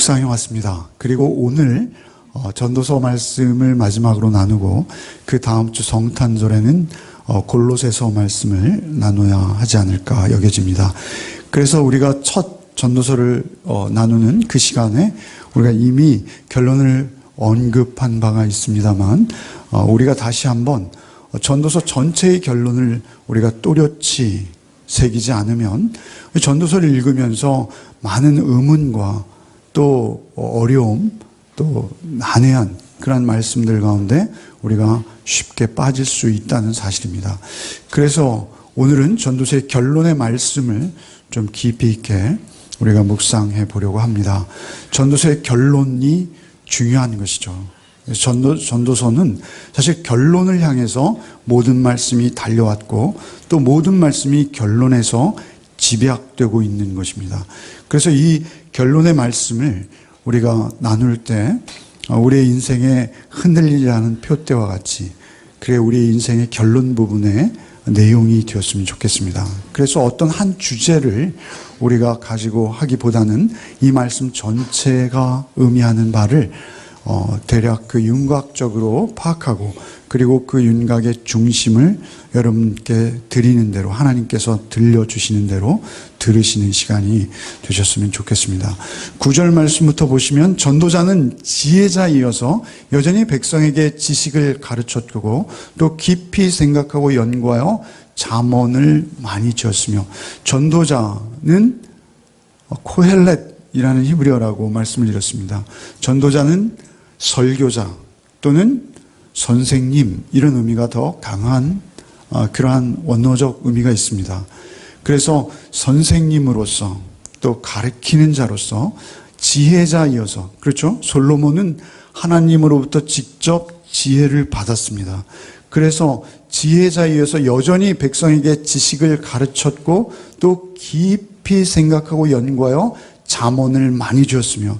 묵상해 왔습니다. 그리고 오늘 전도서 말씀을 마지막으로 나누고 그 다음 주 성탄절에는 골로새서 말씀을 나눠야 하지 않을까 여겨집니다. 그래서 우리가 첫 전도서를 나누는 그 시간에 우리가 이미 결론을 언급한 바가 있습니다만 우리가 다시 한번 전도서 전체의 결론을 우리가 또렷이 새기지 않으면 전도서를 읽으면서 많은 의문과 또 어려움, 또 난해한 그런 말씀들 가운데 우리가 쉽게 빠질 수 있다는 사실입니다. 그래서 오늘은 전도서의 결론의 말씀을 좀 깊이 있게 우리가 묵상해 보려고 합니다. 전도서의 결론이 중요한 것이죠. 전도서는 사실 결론을 향해서 모든 말씀이 달려왔고 또 모든 말씀이 결론에서 집약되고 있는 것입니다. 그래서 이 결론의 말씀을 우리가 나눌 때 우리의 인생의 흔들리지 않은 표대와 같이 그래 우리의 인생의 결론 부분에 내용이 되었으면 좋겠습니다. 그래서 어떤 한 주제를 우리가 가지고 하기보다는 이 말씀 전체가 의미하는 바를 대략 그 윤곽적으로 파악하고 그리고 그 윤곽의 중심을 여러분께 드리는 대로 하나님께서 들려주시는 대로 들으시는 시간이 되셨으면 좋겠습니다. 9절 말씀부터 보시면 전도자는 지혜자이어서 여전히 백성에게 지식을 가르쳤고 또 깊이 생각하고 연구하여 잠언을 많이 지었으며 전도자는 코헬렛이라는 히브리어라고 말씀을 드렸습니다. 전도자는 설교자 또는 선생님 이런 의미가 더 강한 그러한 원어적 의미가 있습니다. 그래서 선생님으로서 또 가르치는 자로서 지혜자이어서 그렇죠? 솔로몬은 하나님으로부터 직접 지혜를 받았습니다. 그래서 지혜자이어서 여전히 백성에게 지식을 가르쳤고 또 깊이 생각하고 연구하여 잠언을 많이 지었으며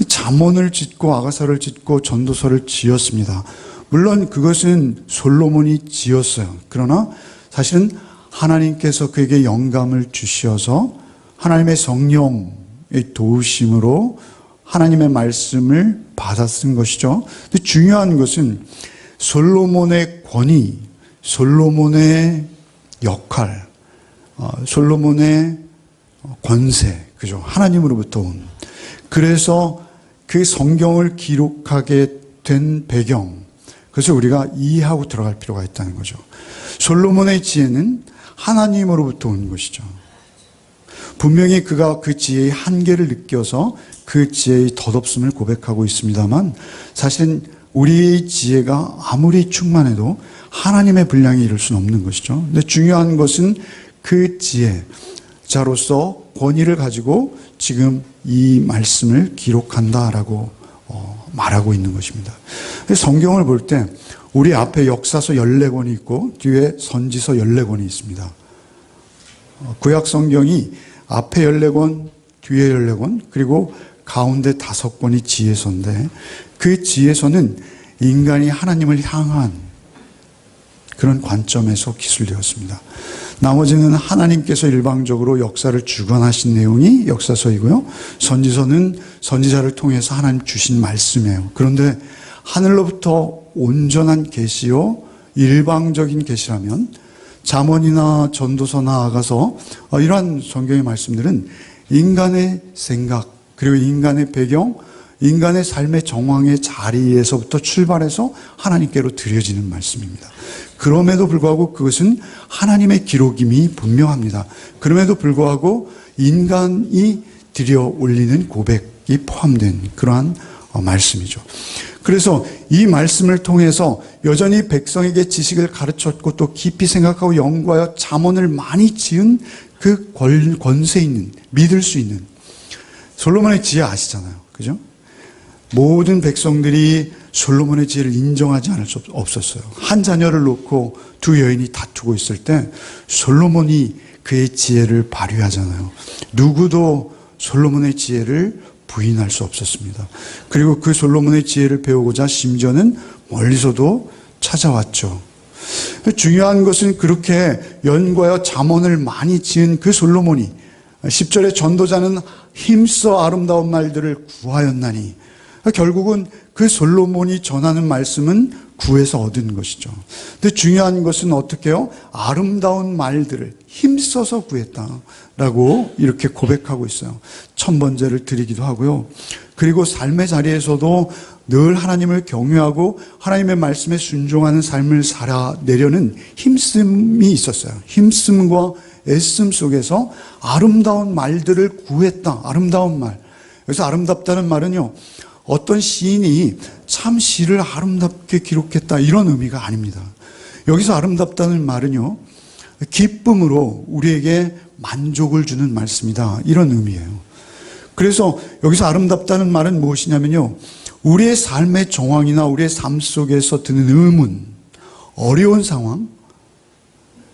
잠언을 짓고 아가서를 짓고 전도서를 지었습니다. 물론 그것은 솔로몬이 지었어요. 그러나 사실은 하나님께서 그에게 영감을 주셔서 하나님의 성령의 도우심으로 하나님의 말씀을 받아 쓴 것이죠. 근데 중요한 것은 솔로몬의 권위, 솔로몬의 역할, 솔로몬의 권세, 그죠? 하나님으로부터 온. 그래서 그 성경을 기록하게 된 배경, 그래서 우리가 이해하고 들어갈 필요가 있다는 거죠. 솔로몬의 지혜는 하나님으로부터 온 것이죠. 분명히 그가 그 지혜의 한계를 느껴서 그 지혜의 덧없음을 고백하고 있습니다만 사실은 우리의 지혜가 아무리 충만해도 하나님의 분량에 이를 수는 없는 것이죠. 근데 중요한 것은 그 지혜자로서 권위를 가지고 지금 이 말씀을 기록한다라고 말하고 있는 것입니다. 성경을 볼 때 우리 앞에 역사서 14권이 있고 뒤에 선지서 14권이 있습니다. 구약 성경이 앞에 14권, 뒤에 14권, 그리고 가운데 5권이 지혜서인데 그 지혜서는 인간이 하나님을 향한 그런 관점에서 기술되었습니다. 나머지는 하나님께서 일방적으로 역사를 주관하신 내용이 역사서이고요. 선지서는 선지자를 통해서 하나님 주신 말씀이에요. 그런데 하늘로부터 온전한 계시요 일방적인 계시라면 잠언이나 전도서나 아가서 이러한 성경의 말씀들은 인간의 생각 그리고 인간의 배경 인간의 삶의 정황의 자리에서부터 출발해서 하나님께로 드려지는 말씀입니다. 그럼에도 불구하고 그것은 하나님의 기록임이 분명합니다. 그럼에도 불구하고 인간이 들여 올리는 고백이 포함된 그러한 말씀이죠. 그래서 이 말씀을 통해서 여전히 백성에게 지식을 가르쳤고 또 깊이 생각하고 연구하여 잠언을 많이 지은 그 권세 있는 믿을 수 있는 솔로몬의 지혜 아시잖아요. 그죠? 모든 백성들이 솔로몬의 지혜를 인정하지 않을 수 없었어요. 한 자녀를 놓고 두 여인이 다투고 있을 때 솔로몬이 그의 지혜를 발휘하잖아요. 누구도 솔로몬의 지혜를 부인할 수 없었습니다. 그리고 그 솔로몬의 지혜를 배우고자 심지어는 멀리서도 찾아왔죠. 중요한 것은 그렇게 연구하여 잠언을 많이 지은 그 솔로몬이 10절에 전도자는 힘써 아름다운 말들을 구하였나니, 결국은 그 솔로몬이 전하는 말씀은 구해서 얻은 것이죠. 근데 중요한 것은 어떻게 해요? 아름다운 말들을 힘써서 구했다라고 이렇게 고백하고 있어요. 천번제를 드리기도 하고요. 그리고 삶의 자리에서도 늘 하나님을 경외하고 하나님의 말씀에 순종하는 삶을 살아내려는 힘씀이 있었어요. 힘씀과 애씀 속에서 아름다운 말들을 구했다. 아름다운 말. 그래서 아름답다는 말은요, 어떤 시인이 참 시를 아름답게 기록했다, 이런 의미가 아닙니다. 여기서 아름답다는 말은요, 기쁨으로 우리에게 만족을 주는 말씀이다, 이런 의미예요. 그래서 여기서 아름답다는 말은 무엇이냐면요, 우리의 삶의 정황이나 우리의 삶 속에서 드는 의문, 어려운 상황,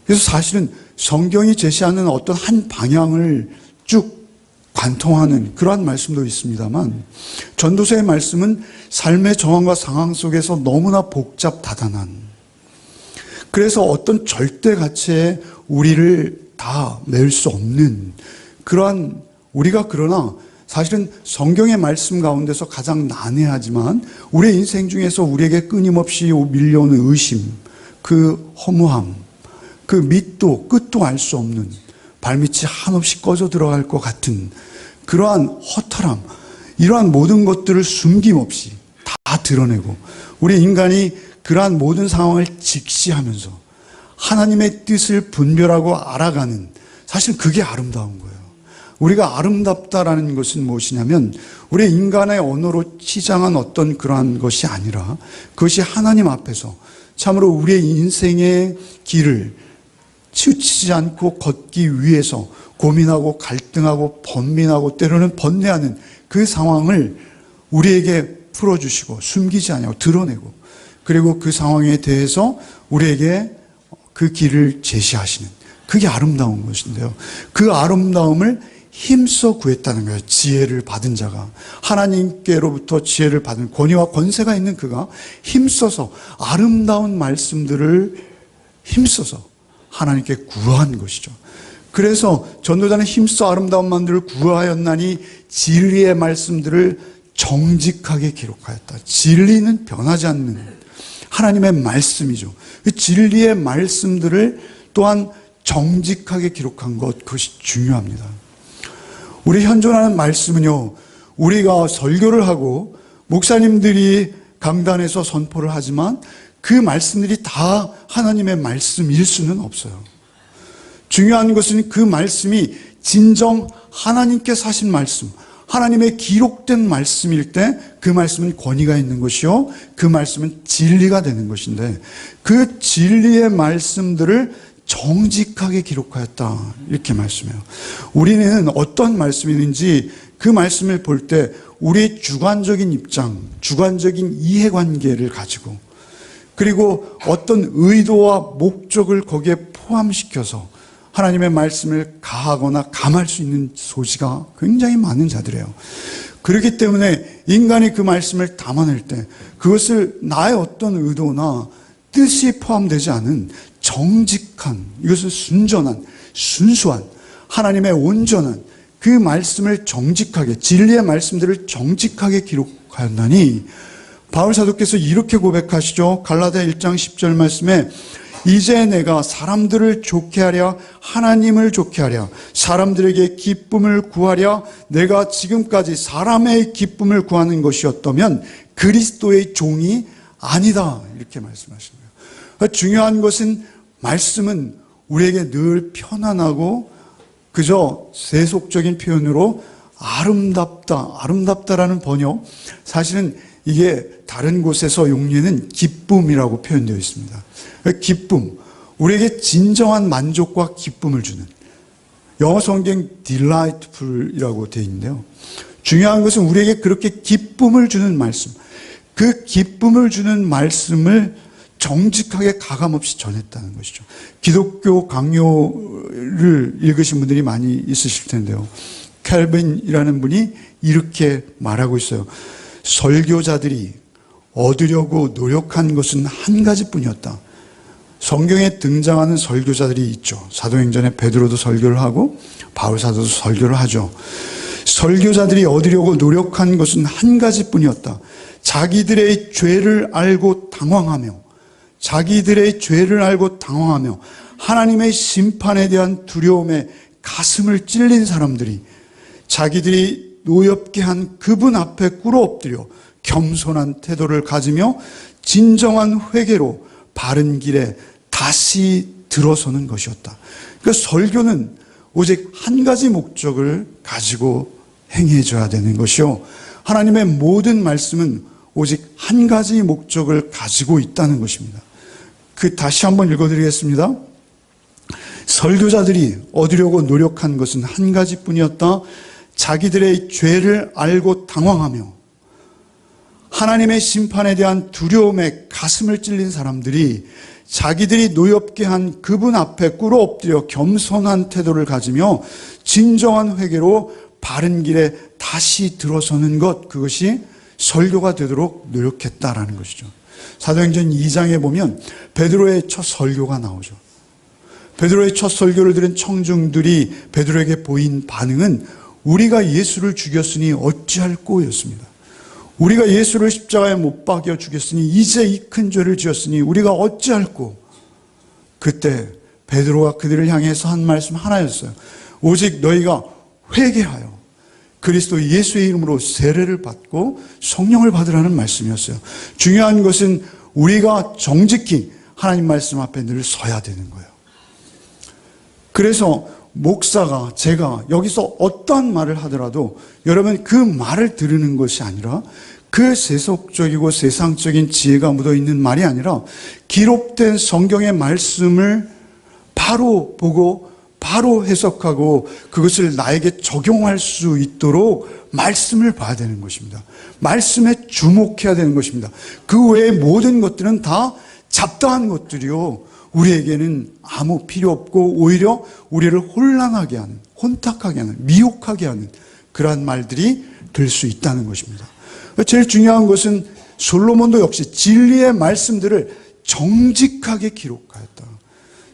그래서 사실은 성경이 제시하는 어떤 한 방향을 쭉 관통하는 그러한 말씀도 있습니다만, 전도서의 말씀은 삶의 정황과 상황 속에서 너무나 복잡 다단한, 그래서 어떤 절대 가치에 우리를 다 매일 수 없는 그러한, 우리가 그러나 사실은 성경의 말씀 가운데서 가장 난해하지만 우리의 인생 중에서 우리에게 끊임없이 밀려오는 의심, 그 허무함, 그 밑도 끝도 알 수 없는, 발밑이 한없이 꺼져 들어갈 것 같은 그러한 허탈함, 이러한 모든 것들을 숨김없이 다 드러내고, 우리 인간이 그러한 모든 상황을 직시하면서 하나님의 뜻을 분별하고 알아가는, 사실 그게 아름다운 거예요. 우리가 아름답다라는 것은 무엇이냐면, 우리 인간의 언어로 치장한 어떤 그러한 것이 아니라, 그것이 하나님 앞에서 참으로 우리의 인생의 길을 치우치지 않고 걷기 위해서 고민하고 갈등하고 번민하고 때로는 번뇌하는 그 상황을 우리에게 풀어주시고 숨기지 않고 드러내고, 그리고 그 상황에 대해서 우리에게 그 길을 제시하시는, 그게 아름다운 것인데요, 그 아름다움을 힘써 구했다는 거예요. 지혜를 받은 자가, 하나님께로부터 지혜를 받은, 권위와 권세가 있는 그가 힘써서 아름다운 말씀들을 힘써서 하나님께 구한 것이죠. 그래서 전도자는 힘써 아름다운 말들을 구하였나니 진리의 말씀들을 정직하게 기록하였다. 진리는 변하지 않는 하나님의 말씀이죠. 그 진리의 말씀들을 또한 정직하게 기록한 것, 그것이 중요합니다. 우리 현존하는 말씀은요, 우리가 설교를 하고 목사님들이 강단에서 선포를 하지만 그 말씀들이 다 하나님의 말씀일 수는 없어요. 중요한 것은 그 말씀이 진정 하나님께서 하신 말씀, 하나님의 기록된 말씀일 때 그 말씀은 권위가 있는 것이요, 그 말씀은 진리가 되는 것인데, 그 진리의 말씀들을 정직하게 기록하였다, 이렇게 말씀해요. 우리는 어떤 말씀이든지 그 말씀을 볼 때 우리의 주관적인 입장, 주관적인 이해관계를 가지고, 그리고 어떤 의도와 목적을 거기에 포함시켜서 하나님의 말씀을 가하거나 감할 수 있는 소지가 굉장히 많은 자들이에요. 그렇기 때문에 인간이 그 말씀을 담아낼 때 그것을 나의 어떤 의도나 뜻이 포함되지 않은 정직한, 이것은 순전한, 순수한, 하나님의 온전한 그 말씀을 정직하게, 진리의 말씀들을 정직하게 기록하였나니, 바울 사도께서 이렇게 고백하시죠. 갈라디아 1장 10절 말씀에, 이제 내가 사람들을 좋게 하랴 하나님을 좋게 하랴 사람들에게 기쁨을 구하랴 내가 지금까지 사람의 기쁨을 구하는 것이었다면 그리스도의 종이 아니다, 이렇게 말씀하신 거예요. 중요한 것은 말씀은 우리에게 늘 편안하고 그저 세속적인 표현으로 아름답다, 아름답다라는 번역, 사실은 이게 다른 곳에서 용례는 기쁨이라고 표현되어 있습니다. 기쁨, 우리에게 진정한 만족과 기쁨을 주는, 영어 성경 delightful이라고 되어 있는데요, 중요한 것은 우리에게 그렇게 기쁨을 주는 말씀, 그 기쁨을 주는 말씀을 정직하게 가감없이 전했다는 것이죠. 기독교 강요를 읽으신 분들이 많이 있으실 텐데요, 캘빈이라는 분이 이렇게 말하고 있어요. 설교자들이 얻으려고 노력한 것은 한 가지뿐이었다. 성경에 등장하는 설교자들이 있죠. 사도행전에 베드로도 설교를 하고 바울 사도도 설교를 하죠. 설교자들이 얻으려고 노력한 것은 한 가지뿐이었다. 자기들의 죄를 알고 당황하며 하나님의 심판에 대한 두려움에 가슴을 찔린 사람들이 자기들이 노엽게 한 그분 앞에 꿇어 엎드려 겸손한 태도를 가지며 진정한 회개로 바른 길에 다시 들어서는 것이었다. 그 설교는 오직 한 가지 목적을 가지고 행해져야 되는 것이요, 하나님의 모든 말씀은 오직 한 가지 목적을 가지고 있다는 것입니다. 다시 한번 읽어드리겠습니다. 설교자들이 얻으려고 노력한 것은 한 가지뿐이었다. 자기들의 죄를 알고 당황하며 하나님의 심판에 대한 두려움에 가슴을 찔린 사람들이 자기들이 노엽게 한 그분 앞에 꿇어 엎드려 겸손한 태도를 가지며 진정한 회개로 바른 길에 다시 들어서는 것, 그것이 설교가 되도록 노력했다라는 것이죠. 사도행전 2장에 보면 베드로의 첫 설교가 나오죠. 베드로의 첫 설교를 들은 청중들이 베드로에게 보인 반응은 우리가 예수를 죽였으니 어찌할꼬였습니다. 우리가 예수를 십자가에 못 박여 죽였으니 이제 이 큰 죄를 지었으니 우리가 어찌할꼬. 그때 베드로가 그들을 향해서 한 말씀 하나였어요. 오직 너희가 회개하여 그리스도 예수의 이름으로 세례를 받고 성령을 받으라는 말씀이었어요. 중요한 것은 우리가 정직히 하나님 말씀 앞에 늘 서야 되는 거예요. 그래서 목사가, 제가 여기서 어떠한 말을 하더라도 여러분 그 말을 들으는 것이 아니라 그 세속적이고 세상적인 지혜가 묻어있는 말이 아니라 기록된 성경의 말씀을 바로 보고 바로 해석하고 그것을 나에게 적용할 수 있도록 말씀을 봐야 되는 것입니다. 말씀에 주목해야 되는 것입니다. 그 외의 모든 것들은 다 잡다한 것들이요, 우리에게는 아무 필요 없고 오히려 우리를 혼란하게 하는, 혼탁하게 하는, 미혹하게 하는 그러한 말들이 될 수 있다는 것입니다. 제일 중요한 것은 솔로몬도 역시 진리의 말씀들을 정직하게 기록하였다.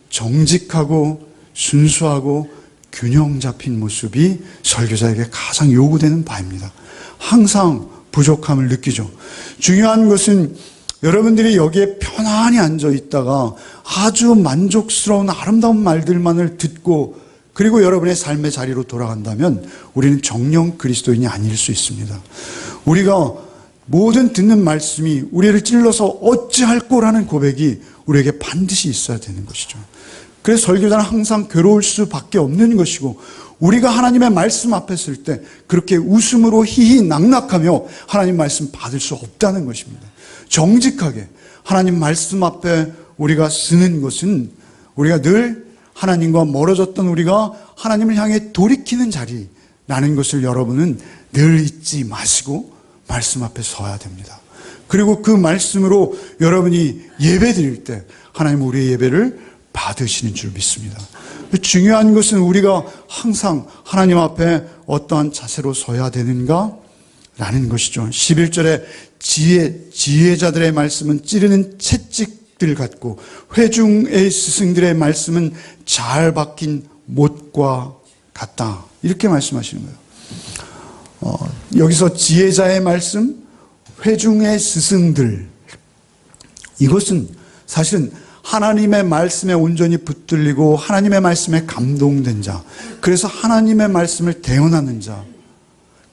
정직하고 순수하고 균형 잡힌 모습이 설교자에게 가장 요구되는 바입니다. 항상 부족함을 느끼죠. 중요한 것은 여러분들이 여기에 편안히 앉아 있다가 아주 만족스러운 아름다운 말들만을 듣고 그리고 여러분의 삶의 자리로 돌아간다면 우리는 정령 그리스도인이 아닐 수 있습니다. 우리가 모든 듣는 말씀이 우리를 찔러서 어찌할꼬라는 고백이 우리에게 반드시 있어야 되는 것이죠. 그래서 설교자는 항상 괴로울 수밖에 없는 것이고, 우리가 하나님의 말씀 앞에 설 때 그렇게 웃음으로 희희낙낙하며 하나님 말씀 받을 수 없다는 것입니다. 정직하게 하나님 말씀 앞에 우리가 쓰는 것은 우리가 늘 하나님과 멀어졌던 우리가 하나님을 향해 돌이키는 자리라는 것을 여러분은 늘 잊지 마시고 말씀 앞에 서야 됩니다. 그리고 그 말씀으로 여러분이 예배 드릴 때 하나님 우리의 예배를 받으시는 줄 믿습니다. 중요한 것은 우리가 항상 하나님 앞에 어떠한 자세로 서야 되는가? 라는 것이죠. 11절에 지혜자들의 말씀은 찌르는 채찍들 같고 회중의 스승들의 말씀은 잘 박힌 못과 같다. 이렇게 말씀하시는 거예요. 여기서 지혜자의 말씀, 회중의 스승들, 이것은 사실은 하나님의 말씀에 온전히 붙들리고 하나님의 말씀에 감동된 자, 그래서 하나님의 말씀을 대언하는 자,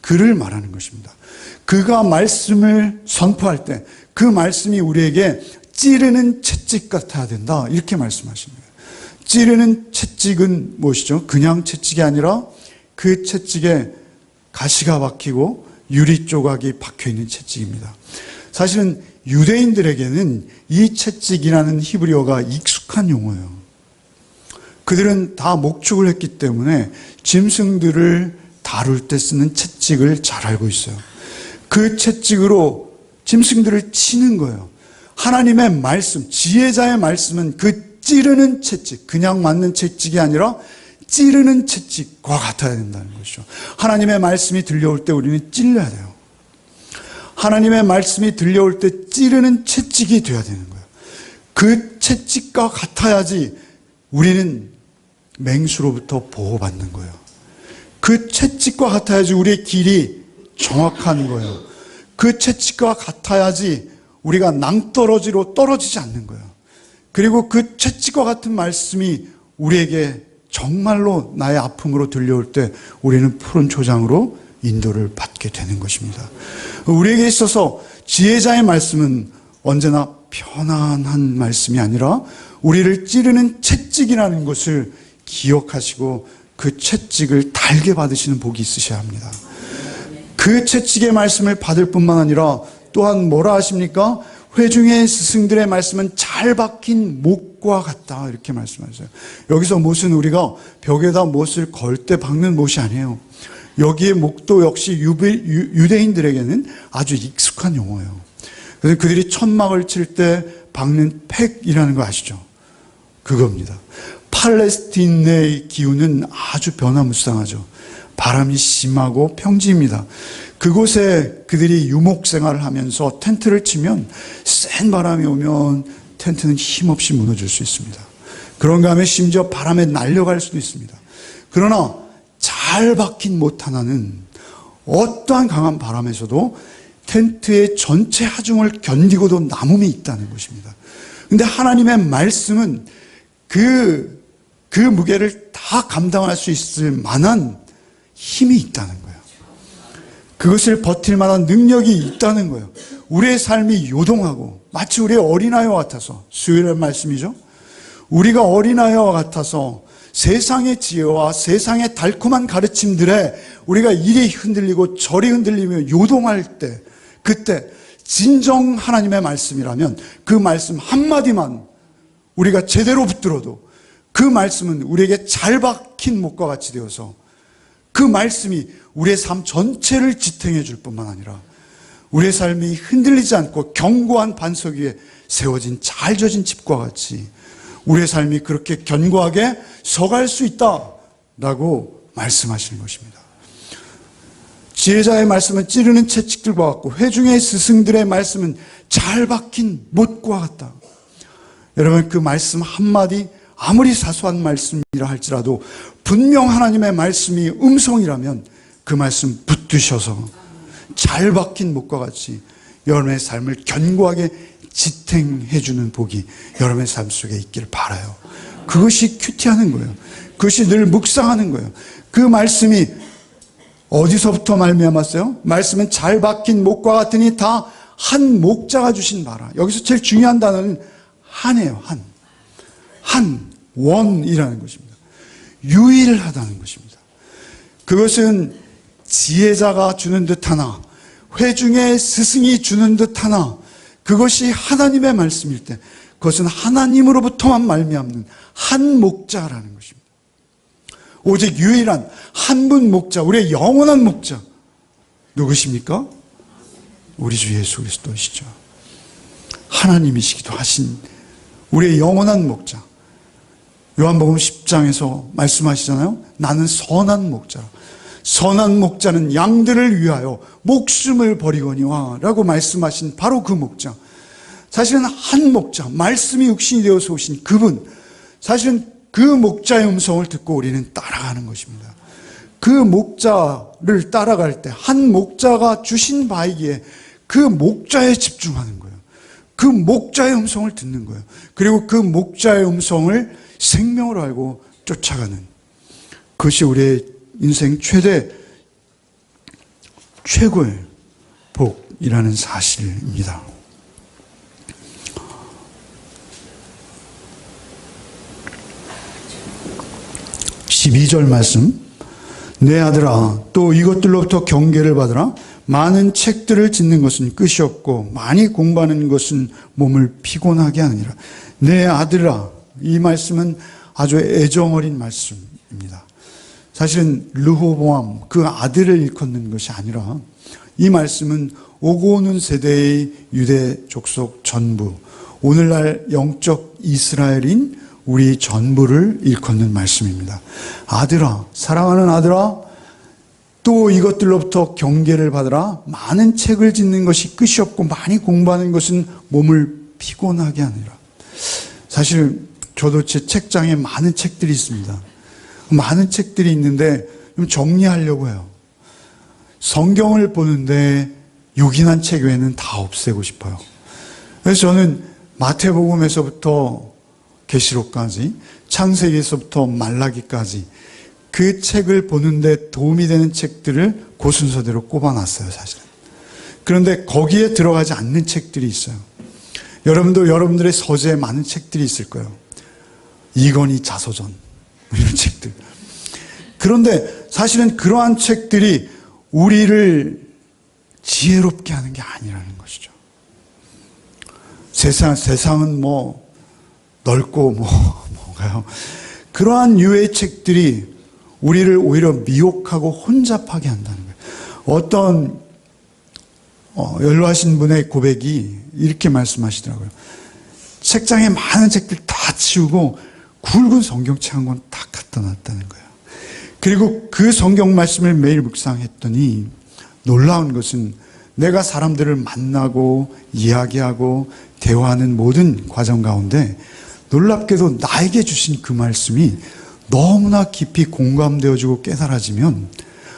그를 말하는 것입니다. 그가 말씀을 선포할 때 그 말씀이 우리에게 찌르는 채찍 같아야 된다, 이렇게 말씀하십니다. 찌르는 채찍은 무엇이죠? 그냥 채찍이 아니라 그 채찍에 가시가 박히고 유리 조각이 박혀있는 채찍입니다. 사실은 유대인들에게는 이 채찍이라는 히브리어가 익숙한 용어예요. 그들은 다 목축을 했기 때문에 짐승들을 다룰 때 쓰는 채찍을 잘 알고 있어요. 그 채찍으로 짐승들을 치는 거예요. 하나님의 말씀, 지혜자의 말씀은 그 찌르는 채찍, 그냥 맞는 채찍이 아니라 찌르는 채찍과 같아야 된다는 것이죠. 하나님의 말씀이 들려올 때 우리는 찔려야 돼요. 하나님의 말씀이 들려올 때 찌르는 채찍이 되어야 되는 거예요. 그 채찍과 같아야지 우리는 맹수로부터 보호받는 거예요. 그 채찍과 같아야지 우리의 길이 정확한 거예요. 그 채찍과 같아야지 우리가 낭떠러지로 떨어지지 않는 거예요. 그리고 그 채찍과 같은 말씀이 우리에게 정말로 나의 아픔으로 들려올 때 우리는 푸른 초장으로 인도를 받게 되는 것입니다. 우리에게 있어서 지혜자의 말씀은 언제나 편안한 말씀이 아니라 우리를 찌르는 채찍이라는 것을 기억하시고 그 채찍을 달게 받으시는 복이 있으셔야 합니다. 그 채찍의 말씀을 받을 뿐만 아니라 또한 뭐라 하십니까? 회중의 스승들의 말씀은 잘 박힌 못과 같다, 이렇게 말씀하세요. 여기서 못은 우리가 벽에다 못을 걸 때 박는 못이 아니에요. 여기에 목도 역시 유대인들에게는 아주 익숙한 용어예요. 그래서 그들이 천막을 칠 때 박는 팩이라는 거 아시죠? 그겁니다. 팔레스틴의 기후는 아주 변화무쌍하죠. 바람이 심하고 평지입니다. 그곳에 그들이 유목 생활을 하면서 텐트를 치면 센 바람이 오면 텐트는 힘없이 무너질 수 있습니다. 그런가 하면 심지어 바람에 날려갈 수도 있습니다. 그러나 잘 박힌 못 하나는 어떠한 강한 바람에서도 텐트의 전체 하중을 견디고도 남음이 있다는 것입니다. 그런데 하나님의 말씀은 그 무게를 다 감당할 수 있을 만한 힘이 있다는 거예요. 그것을 버틸 만한 능력이 있다는 거예요. 우리의 삶이 요동하고 마치 우리의 어린아이와 같아서, 수요일의 말씀이죠. 우리가 어린아이와 같아서 세상의 지혜와 세상의 달콤한 가르침들에 우리가 이리 흔들리고 저리 흔들리며 요동할 때, 그때 진정 하나님의 말씀이라면 그 말씀 한마디만 우리가 제대로 붙들어도 그 말씀은 우리에게 잘 박힌 못과 같이 되어서 그 말씀이 우리의 삶 전체를 지탱해 줄 뿐만 아니라 우리의 삶이 흔들리지 않고 견고한 반석 위에 세워진 잘 져진 집과 같이 우리의 삶이 그렇게 견고하게 서갈 수 있다라고 말씀하시는 것입니다. 지혜자의 말씀은 찌르는 채찍들과 같고 회중의 스승들의 말씀은 잘 박힌 못과 같다. 여러분, 그 말씀 한마디, 아무리 사소한 말씀이라 할지라도 분명 하나님의 말씀이 음성이라면 그 말씀 붙드셔서 잘 박힌 못과 같이 여러분의 삶을 견고하게 지탱해 주는 복이 여러분의 삶 속에 있기를 바라요. 그것이 큐티하는 거예요. 그것이 늘 묵상하는 거예요. 그 말씀이 어디서부터 말미암았어요? 말씀은 잘 박힌 못과 같으니 다 한 목자가 주신 바라. 여기서 제일 중요한 단어는 한이에요. 한, 원이라는 것입니다. 유일하다는 것입니다. 그것은 지혜자가 주는 듯 하나, 회중의 스승이 주는 듯 하나, 그것이 하나님의 말씀일 때 그것은 하나님으로부터만 말미암는 한 목자라는 것입니다. 오직 유일한 한 분 목자, 우리의 영원한 목자 누구십니까? 우리 주 예수 그리스도시죠. 하나님이시기도 하신 우리의 영원한 목자. 요한복음 10장에서 말씀하시잖아요. 나는 선한 목자라. 선한 목자는 양들을 위하여 목숨을 버리거니와 라고 말씀하신 바로 그 목자. 사실은 한 목자, 말씀이 육신이 되어서 오신 그분, 사실은 그 목자의 음성을 듣고 우리는 따라가는 것입니다. 그 목자를 따라갈 때 한 목자가 주신 바이기에 그 목자에 집중하는 거예요. 그 목자의 음성을 듣는 거예요. 그리고 그 목자의 음성을 생명으로 알고 쫓아가는, 그것이 우리의 인생 최고의 복이라는 사실입니다. 12절 말씀, 내 아들아 또 이것들로부터 경계를 받으라. 많은 책들을 짓는 것은 끝이 없고 많이 공부하는 것은 몸을 피곤하게 하느니라. 내 아들아, 이 말씀은 아주 애정어린 말씀입니다. 사실은 르호보암 그 아들을 일컫는 것이 아니라 이 말씀은 오고 오는 세대의 유대 족속 전부, 오늘날 영적 이스라엘인 우리 전부를 일컫는 말씀입니다. 아들아, 사랑하는 아들아, 또 이것들로부터 경계를 받으라. 많은 책을 짓는 것이 끝이 없고 많이 공부하는 것은 몸을 피곤하게 하느니라. 사실 저도 제 책장에 많은 책들이 있습니다. 많은 책들이 있는데 좀 정리하려고 해요. 성경을 보는데 요긴한 책 외에는 다 없애고 싶어요. 그래서 저는 마태복음에서부터 계시록까지, 창세기에서부터 말라기까지 그 책을 보는데 도움이 되는 책들을 그 순서대로 꼽아놨어요, 사실은. 그런데 거기에 들어가지 않는 책들이 있어요. 여러분도 여러분들의 서재에 많은 책들이 있을 거예요. 이건희 자서전, 이런 책들. 그런데 사실은 그러한 책들이 우리를 지혜롭게 하는 게 아니라는 것이죠. 세상은 뭐 넓고 뭔가요? 그러한 유의 책들이 우리를 오히려 미혹하고 혼잡하게 한다는 거예요. 어떤 연로하신 분의 고백이 이렇게 말씀하시더라고요. 책장에 많은 책들 다 치우고 굵은 성경책 한 권 딱 갖다 놨다는 거예요. 그리고 그 성경 말씀을 매일 묵상했더니 놀라운 것은 내가 사람들을 만나고 이야기하고 대화하는 모든 과정 가운데 놀랍게도 나에게 주신 그 말씀이 너무나 깊이 공감되어지고 깨달아지면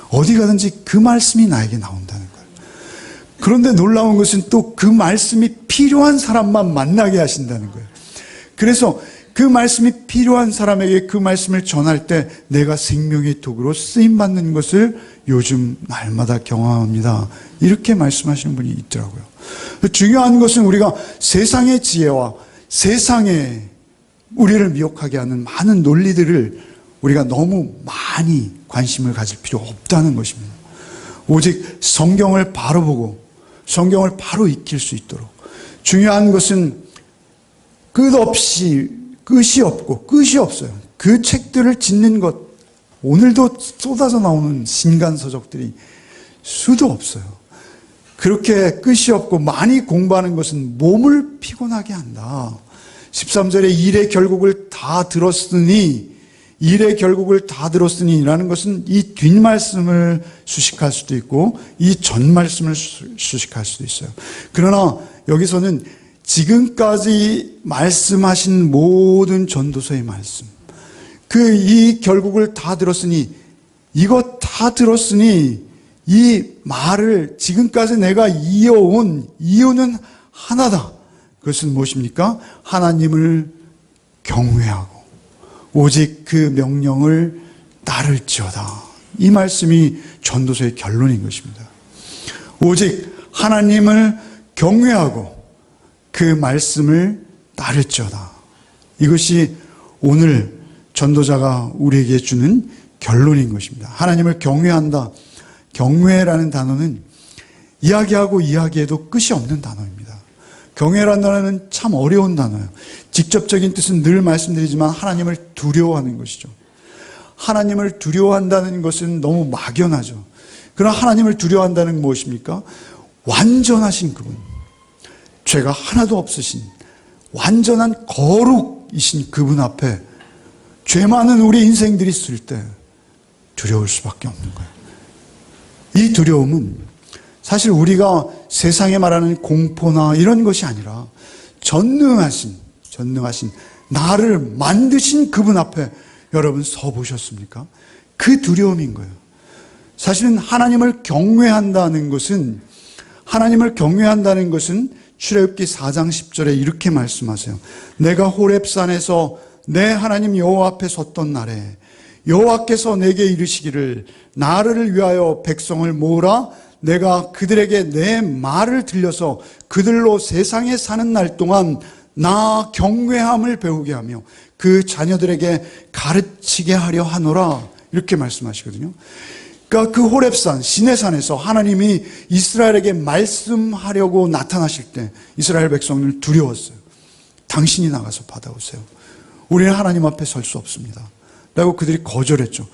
어디 가든지 그 말씀이 나에게 나온다는 거예요. 그런데 놀라운 것은 또 그 말씀이 필요한 사람만 만나게 하신다는 거예요. 그래서 그 말씀이 필요한 사람에게 그 말씀을 전할 때 내가 생명의 도구로 쓰임받는 것을 요즘 날마다 경험합니다. 이렇게 말씀하시는 분이 있더라고요. 중요한 것은 우리가 세상의 지혜와 세상에 우리를 미혹하게 하는 많은 논리들을 우리가 너무 많이 관심을 가질 필요가 없다는 것입니다. 오직 성경을 바로 보고 성경을 바로 익힐 수 있도록. 중요한 것은 끝이 없고 끝이 없어요. 그 책들을 짓는 것, 오늘도 쏟아져 나오는 신간서적들이 수도 없어요. 그렇게 끝이 없고 많이 공부하는 것은 몸을 피곤하게 한다. 13절에 일의 결국을 다 들었으니 라는 것은 이 뒷말씀을 수식할 수도 있고 이 전말씀을 수식할 수도 있어요. 그러나 여기서는 지금까지 말씀하신 모든 전도서의 말씀, 이 결국을 다 들었으니, 이것 다 들었으니 이 말을 지금까지 내가 이어온 이유는 하나다. 그것은 무엇입니까? 하나님을 경외하고 오직 그 명령을 따를지어다. 이 말씀이 전도서의 결론인 것입니다. 오직 하나님을 경외하고 그 말씀을 따를지어다. 이것이 오늘 전도자가 우리에게 주는 결론인 것입니다. 하나님을 경외한다. 경외라는 단어는 이야기하고 이야기해도 끝이 없는 단어입니다. 경외라는 단어는 참 어려운 단어예요. 직접적인 뜻은 늘 말씀드리지만 하나님을 두려워하는 것이죠. 하나님을 두려워한다는 것은 너무 막연하죠. 그러나 하나님을 두려워한다는 건 무엇입니까? 완전하신 그분, 죄가 하나도 없으신 완전한 거룩이신 그분 앞에 죄 많은 우리 인생들이 있을 때 두려울 수밖에 없는 거예요. 이 두려움은 사실 우리가 세상에 말하는 공포나 이런 것이 아니라 전능하신 나를 만드신 그분 앞에 여러분 서 보셨습니까? 그 두려움인 거예요. 사실은 하나님을 경외한다는 것은 출애굽기 4장 10절에 이렇게 말씀하세요. 내가 호렙산에서 내 하나님 여호와 앞에 섰던 날에 여호와께서 내게 이르시기를 나를 위하여 백성을 모으라. 내가 그들에게 내 말을 들려서 그들로 세상에 사는 날 동안 나 경외함을 배우게 하며 그 자녀들에게 가르치게 하려 하노라. 이렇게 말씀하시거든요. 그러니까 그 호렙산, 시내산에서 하나님이 이스라엘에게 말씀하려고 나타나실 때 이스라엘 백성을 두려웠어요. 당신이 나가서 받아오세요. 우리는 하나님 앞에 설 수 없습니다. 라고 그들이 거절했죠.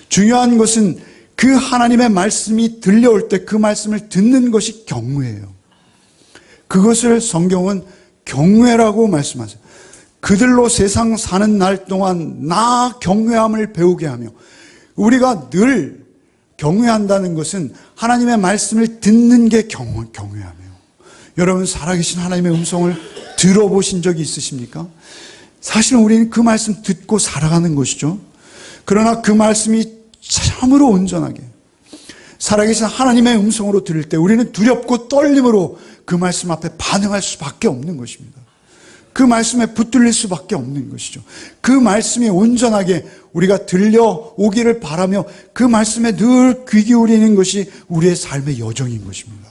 중요한 것은 그 하나님의 말씀이 들려올 때 그 말씀을 듣는 것이 경외예요. 그것을 성경은 경외라고 말씀하세요. 그들로 세상 사는 날 동안 나 경외함을 배우게 하며, 우리가 늘 경외한다는 것은 하나님의 말씀을 듣는 게 경외하며, 여러분 살아계신 하나님의 음성을 들어보신 적이 있으십니까? 사실은 우리는 그 말씀 듣고 살아가는 것이죠. 그러나 그 말씀이 참으로 온전하게 살아계신 하나님의 음성으로 들을 때 우리는 두렵고 떨림으로 그 말씀 앞에 반응할 수밖에 없는 것입니다. 그 말씀에 붙들릴 수밖에 없는 것이죠. 그 말씀이 온전하게 우리가 들려오기를 바라며 그 말씀에 늘 귀 기울이는 것이 우리의 삶의 여정인 것입니다.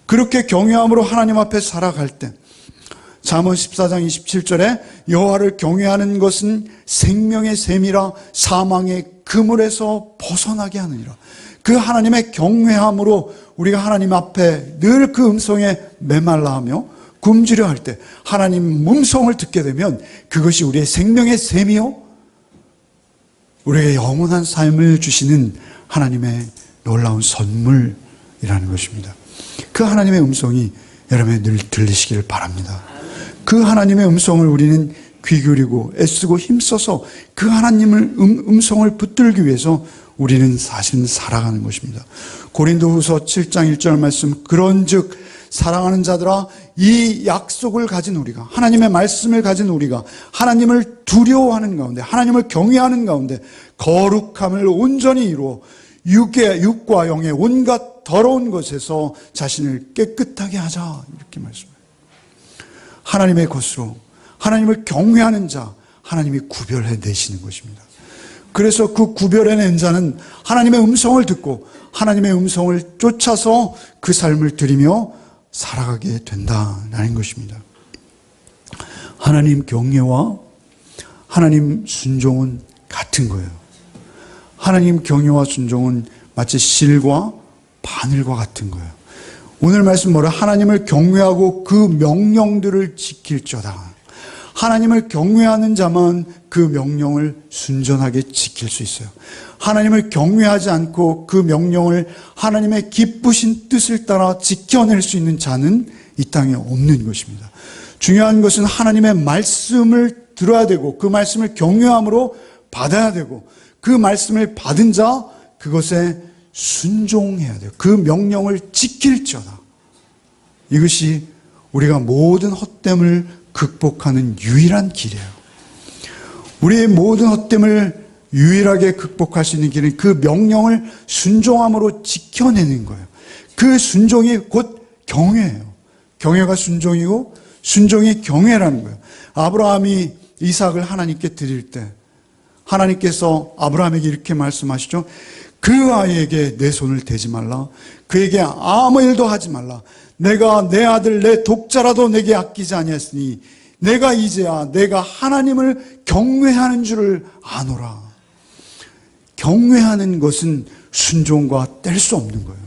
그렇게 경외함으로 하나님 앞에 살아갈 때 잠언 14장 27절에 여호와를 경외하는 것은 생명의 셈이라 사망의 그물에서 벗어나게 하느니라. 그 하나님의 경외함으로 우리가 하나님 앞에 늘 그 음성에 메말라하며 굶주려 할 때 하나님 음성을 듣게 되면 그것이 우리의 생명의 셈이요 우리에게 영원한 삶을 주시는 하나님의 놀라운 선물이라는 것입니다. 그 하나님의 음성이 여러분의 늘 들리시기를 바랍니다. 그 하나님의 음성을 우리는 귀 기울이고 애쓰고 힘써서 그 하나님을 음성을 붙들기 위해서 우리는 사실은 살아가는 것입니다. 고린도후서 7장 1절 말씀 그런즉 사랑하는 자들아 이 약속을 가진 우리가 하나님의 말씀을 가진 우리가 하나님을 두려워하는 가운데 하나님을 경외하는 가운데 거룩함을 온전히 이루어 육과 영의 온갖 더러운 것에서 자신을 깨끗하게 하자 이렇게 말씀해요. 하나님의 것으로 하나님을 경외하는 자 하나님이 구별해 내시는 것입니다. 그래서 그 구별해낸 자는 하나님의 음성을 듣고 하나님의 음성을 쫓아서 그 삶을 드리며 살아가게 된다는 것입니다. 하나님 경외와 하나님 순종은 같은 거예요. 하나님 경외와 순종은 마치 실과 바늘과 같은 거예요. 오늘 말씀 뭐라 하나님을 경외하고 그 명령들을 지킬저다. 하나님을 경외하는 자만 그 명령을 순전하게 지킬 수 있어요. 하나님을 경외하지 않고 그 명령을 하나님의 기쁘신 뜻을 따라 지켜낼 수 있는 자는 이 땅에 없는 것입니다. 중요한 것은 하나님의 말씀을 들어야 되고 그 말씀을 경외함으로 받아야 되고 그 말씀을 받은 자 그것에 순종해야 돼요. 그 명령을 지킬지어다. 이것이 우리가 모든 헛됨을 극복하는 유일한 길이에요. 우리의 모든 헛됨을 유일하게 극복할 수 있는 길은 그 명령을 순종함으로 지켜내는 거예요. 그 순종이 곧 경외예요. 경외가 순종이고 순종이 경외라는 거예요. 아브라함이 이삭을 하나님께 드릴 때 하나님께서 아브라함에게 이렇게 말씀하시죠. 그 아이에게 내 손을 대지 말라. 그에게 아무 일도 하지 말라. 내가 내 아들 내 독자라도 내게 아끼지 아니했으니 내가 이제야 내가 하나님을 경외하는 줄을 아노라. 경외하는 것은 순종과 뗄 수 없는 거예요.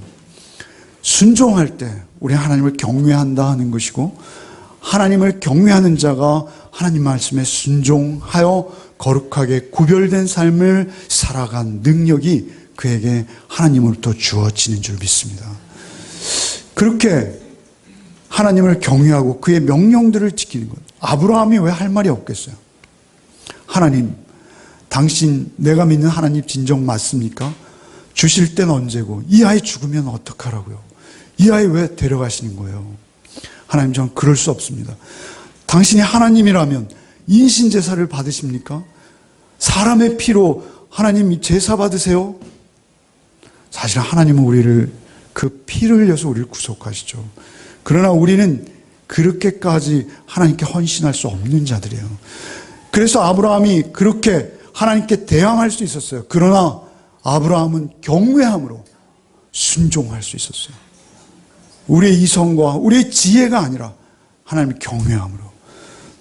순종할 때 우리 하나님을 경외한다 하는 것이고 하나님을 경외하는 자가 하나님 말씀에 순종하여 거룩하게 구별된 삶을 살아간 능력이 그에게 하나님으로부터 주어지는 줄 믿습니다. 그렇게 하나님을 경외하고 그의 명령들을 지키는 것. 아브라함이 왜 할 말이 없겠어요? 하나님, 당신 내가 믿는 하나님 진정 맞습니까? 주실 때는 언제고 이 아이 죽으면 어떡하라고요? 이 아이 왜 데려가시는 거예요? 하나님, 전 그럴 수 없습니다. 당신이 하나님이라면 인신제사를 받으십니까? 사람의 피로 하나님 제사 받으세요? 사실 하나님은 우리를 그 피를 흘려서 우리를 구속하시죠. 그러나 우리는 그렇게까지 하나님께 헌신할 수 없는 자들이에요. 그래서 아브라함이 그렇게 하나님께 대항할 수 있었어요. 그러나 아브라함은 경외함으로 순종할 수 있었어요. 우리의 이성과 우리의 지혜가 아니라 하나님의 경외함으로.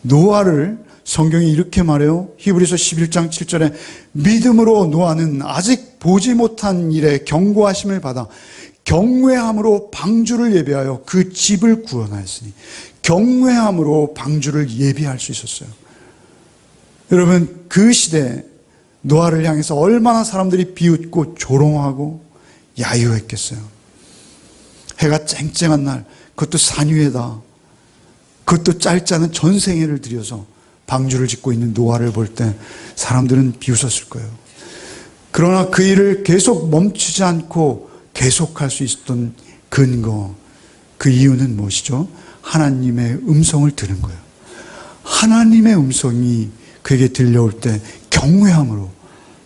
노아를 성경이 이렇게 말해요. 히브리서 11장 7절에 믿음으로 노아는 아직 보지 못한 일에 경고하심을 받아 경외함으로 방주를 예비하여 그 집을 구원하였으니 경외함으로 방주를 예비할 수 있었어요. 여러분, 그 시대에 노아를 향해서 얼마나 사람들이 비웃고 조롱하고 야유했겠어요. 해가 쨍쨍한 날, 그것도 산 위에다, 그것도 짧지 않은 전생애를 들여서 방주를 짓고 있는 노아를 볼 때 사람들은 비웃었을 거예요. 그러나 그 일을 계속 멈추지 않고 계속할 수 있었던 근거, 그 이유는 무엇이죠? 하나님의 음성을 들은 거예요. 하나님의 음성이 그에게 들려올 때 경외함으로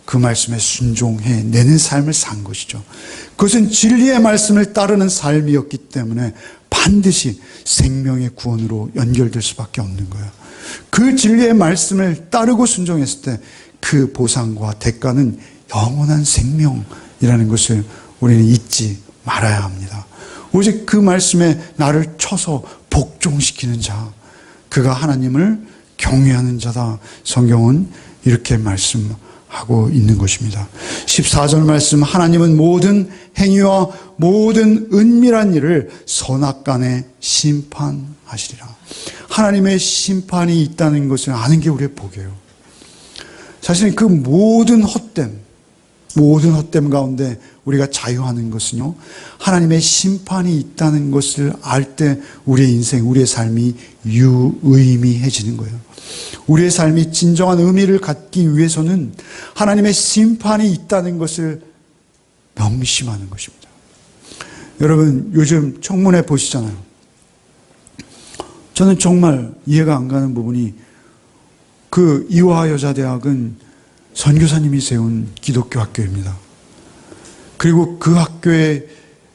그 말씀에 순종해 내는 삶을 산 것이죠. 그것은 진리의 말씀을 따르는 삶이었기 때문에 반드시 생명의 구원으로 연결될 수밖에 없는 거예요. 그 진리의 말씀을 따르고 순종했을 때 그 보상과 대가는 영원한 생명이라는 것을 우리는 잊지 말아야 합니다. 오직 그 말씀에 나를 쳐서 복종시키는 자, 그가 하나님을 경외하는 자다. 성경은 이렇게 말씀하고 있는 것입니다. 14절 말씀, 하나님은 모든 행위와 모든 은밀한 일을 선악간에 심판하시리라. 하나님의 심판이 있다는 것을 아는 게 우리의 복이에요. 사실은 그 모든 헛됨 가운데 우리가 자유하는 것은요, 하나님의 심판이 있다는 것을 알 때 우리의 인생, 우리의 삶이 유의미해지는 거예요. 우리의 삶이 진정한 의미를 갖기 위해서는 하나님의 심판이 있다는 것을 명심하는 것입니다. 여러분, 요즘 청문회 보시잖아요. 저는 정말 이해가 안 가는 부분이, 그 이화여자대학은 선교사님이 세운 기독교 학교입니다. 그리고 그 학교의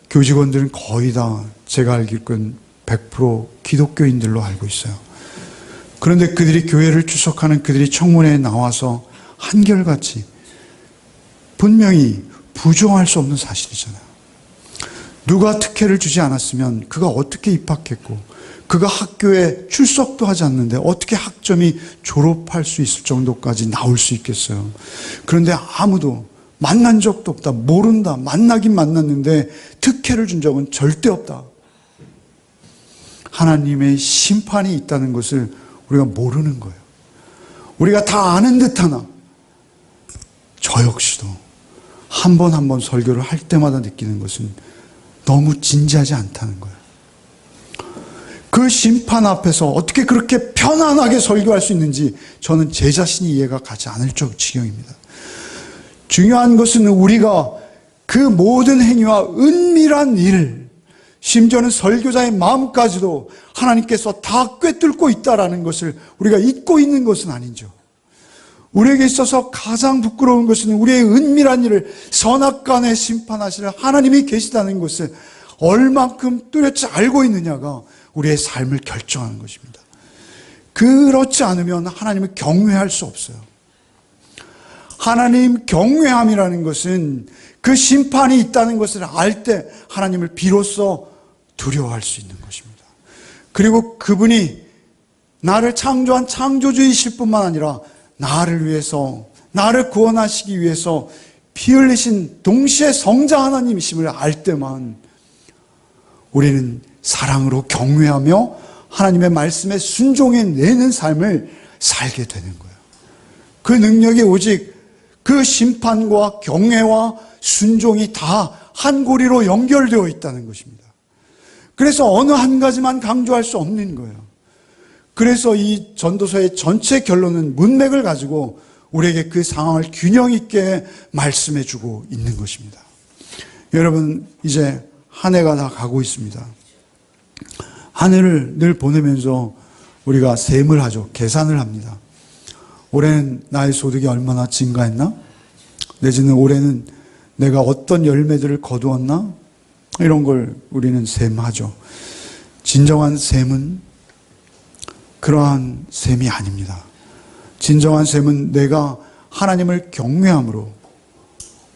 교직원들은 거의 다 제가 알기로는 100% 기독교인들로 알고 있어요. 그런데 그들이 교회를 출석하는 그들이 청문회에 나와서 한결같이 분명히 부정할 수 없는 사실이잖아요. 누가 특혜를 주지 않았으면 그가 어떻게 입학했고, 그가 학교에 출석도 하지 않는데 어떻게 학점이 졸업할 수 있을 정도까지 나올 수 있겠어요. 그런데 아무도 만난 적도 없다, 모른다, 만나긴 만났는데 특혜를 준 적은 절대 없다. 하나님의 심판이 있다는 것을 우리가 모르는 거예요. 우리가 다 아는 듯하나 저 역시도 한 번 한 번 설교를 할 때마다 느끼는 것은 너무 진지하지 않다는 거예요. 그 심판 앞에서 어떻게 그렇게 편안하게 설교할 수 있는지 저는 제 자신이 이해가 가지 않을 지경입니다. 중요한 것은 우리가 그 모든 행위와 은밀한 일, 심지어는 설교자의 마음까지도 하나님께서 다 꿰뚫고 있다라는 것을 우리가 잊고 있는 것은 아니죠. 우리에게 있어서 가장 부끄러운 것은 우리의 은밀한 일을 선악간에 심판하시는 하나님이 계시다는 것을 얼만큼 뚜렷이 알고 있느냐가 우리의 삶을 결정하는 것입니다. 그렇지 않으면 하나님을 경외할 수 없어요. 하나님 경외함이라는 것은 그 심판이 있다는 것을 알 때 하나님을 비로소 두려워할 수 있는 것입니다. 그리고 그분이 나를 창조한 창조주이실 뿐만 아니라 나를 위해서, 나를 구원하시기 위해서 피 흘리신 동시에 성자 하나님이심을 알 때만 우리는 사랑으로 경외하며 하나님의 말씀에 순종해내는 삶을 살게 되는 거예요. 그 능력이 오직 그 심판과 경외와 순종이 다 한 고리로 연결되어 있다는 것입니다. 그래서 어느 한 가지만 강조할 수 없는 거예요. 그래서 이 전도서의 전체 결론은 문맥을 가지고 우리에게 그 상황을 균형 있게 말씀해주고 있는 것입니다. 여러분, 이제 한 해가 다 가고 있습니다. 한 해를 늘 보내면서 우리가 셈을 하죠. 계산을 합니다. 올해는 나의 소득이 얼마나 증가했나? 내지는 올해는 내가 어떤 열매들을 거두었나? 이런 걸 우리는 셈하죠. 진정한 셈은 그러한 셈이 아닙니다. 진정한 셈은 내가 하나님을 경외함으로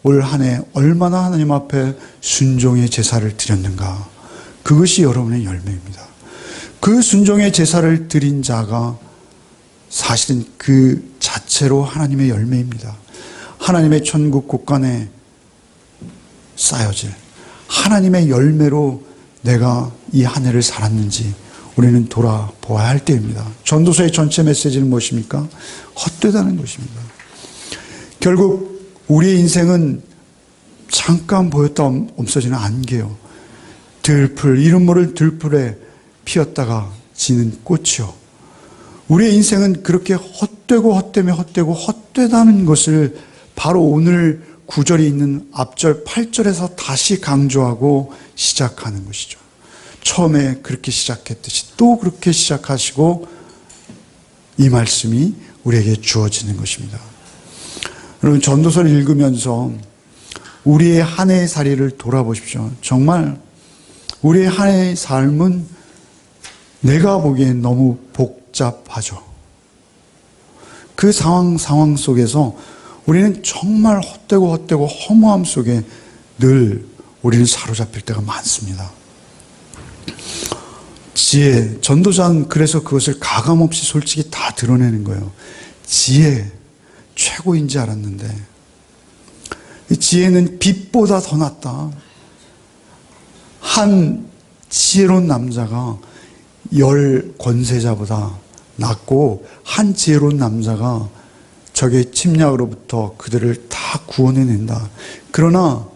올 한 해 얼마나 하나님 앞에 순종의 제사를 드렸는가. 그것이 여러분의 열매입니다. 그 순종의 제사를 드린 자가 사실은 그 자체로 하나님의 열매입니다. 하나님의 천국 곳간에 쌓여질 하나님의 열매로 내가 이 한 해를 살았는지 우리는 돌아보아야 할 때입니다. 전도서의 전체 메시지는 무엇입니까? 헛되다는 것입니다. 결국 우리의 인생은 잠깐 보였다 없어지는 안개요. 들풀, 이름 모를 들풀에 피었다가 지는 꽃이요. 우리의 인생은 그렇게 헛되고 헛되며 헛되고 헛되다는 것을 바로 오늘 9절이 있는 앞절 8절에서 다시 강조하고 시작하는 것이죠. 처음에 그렇게 시작했듯이 또 그렇게 시작하시고 이 말씀이 우리에게 주어지는 것입니다. 여러분, 전도서를 읽으면서 우리의 한 해의 살이를 돌아보십시오. 정말 우리의 한 해의 삶은 내가 보기엔 너무 복잡하죠. 그 상황 속에서 우리는 정말 헛되고 허무함 속에 늘 우리는 사로잡힐 때가 많습니다. 지혜, 전도자는 그래서 그것을 가감없이 솔직히 다 드러내는 거예요. 지혜, 최고인지 알았는데 이 지혜는 빛보다 더 낫다. 한 지혜로운 남자가 10 권세자보다 낫고 한 지혜로운 남자가 적의 침략으로부터 그들을 다 구원해낸다. 그러나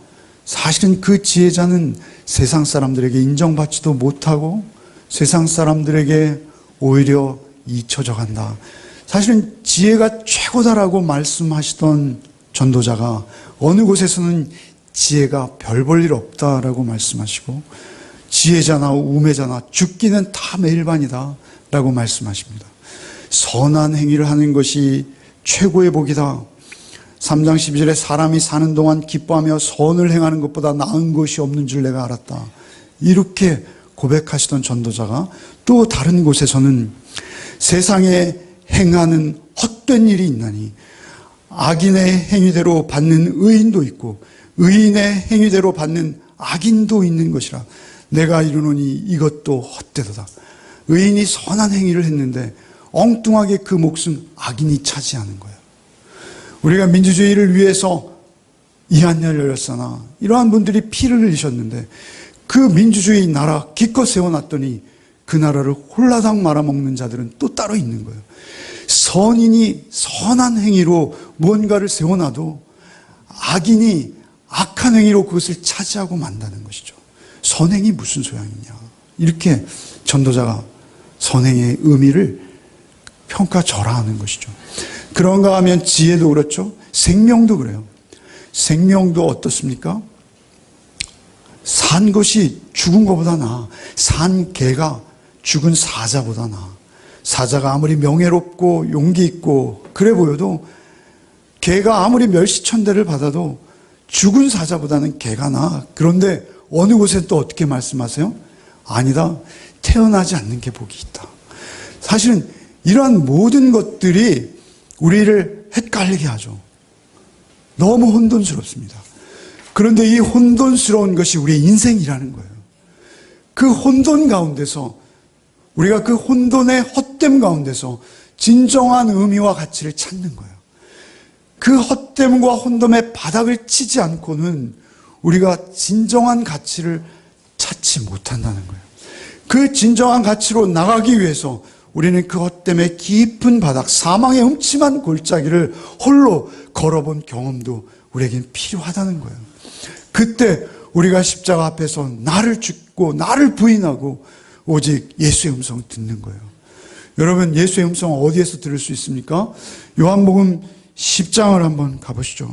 사실은 그 지혜자는 세상 사람들에게 인정받지도 못하고 세상 사람들에게 오히려 잊혀져 간다. 사실은 지혜가 최고다라고 말씀하시던 전도자가 어느 곳에서는 지혜가 별 볼 일 없다라고 말씀하시고 지혜자나 우매자나 죽기는 다 매일반이다 라고 말씀하십니다. 선한 행위를 하는 것이 최고의 복이다. 3장 12절에 사람이 사는 동안 기뻐하며 선을 행하는 것보다 나은 것이 없는 줄 내가 알았다. 이렇게 고백하시던 전도자가 또 다른 곳에서는 세상에 행하는 헛된 일이 있나니 악인의 행위대로 받는 의인도 있고 의인의 행위대로 받는 악인도 있는 것이라. 내가 이르노니 이것도 헛되도다. 의인이 선한 행위를 했는데 엉뚱하게 그 몫은 악인이 차지하는 거예요. 우리가 민주주의를 위해서 이한열 열사나 이러한 분들이 피를 흘리셨는데 그 민주주의 나라 기껏 세워놨더니 그 나라를 홀라당 말아먹는 자들은 또 따로 있는 거예요. 선인이 선한 행위로 무언가를 세워놔도 악인이 악한 행위로 그것을 차지하고 만다는 것이죠. 선행이 무슨 소양이냐. 이렇게 전도자가 선행의 의미를 평가절하하는 것이죠. 그런가 하면 지혜도 그렇죠. 생명도 그래요. 생명도 어떻습니까? 산 것이 죽은 것보다 나아. 산 개가 죽은 사자보다 나아. 사자가 아무리 명예롭고 용기 있고 그래 보여도 개가 아무리 멸시천대를 받아도 죽은 사자보다는 개가 나아. 그런데 어느 곳에 또 어떻게 말씀하세요? 아니다. 태어나지 않는 게 복이 있다. 사실은 이러한 모든 것들이 우리를 헷갈리게 하죠. 너무 혼돈스럽습니다. 그런데 이 혼돈스러운 것이 우리의 인생이라는 거예요. 그 혼돈 가운데서 우리가 그 혼돈의 헛됨 가운데서 진정한 의미와 가치를 찾는 거예요. 그 헛됨과 혼돈의 바닥을 치지 않고는 우리가 진정한 가치를 찾지 못한다는 거예요. 그 진정한 가치로 나가기 위해서 우리는 그 헛됨의 깊은 바닥, 사망의 음침한 골짜기를 홀로 걸어본 경험도 우리에겐 필요하다는 거예요. 그때 우리가 십자가 앞에서 나를 죽고 나를 부인하고 오직 예수의 음성을 듣는 거예요. 여러분, 예수의 음성을 어디에서 들을 수 있습니까? 요한복음 10장을 한번 가보시죠.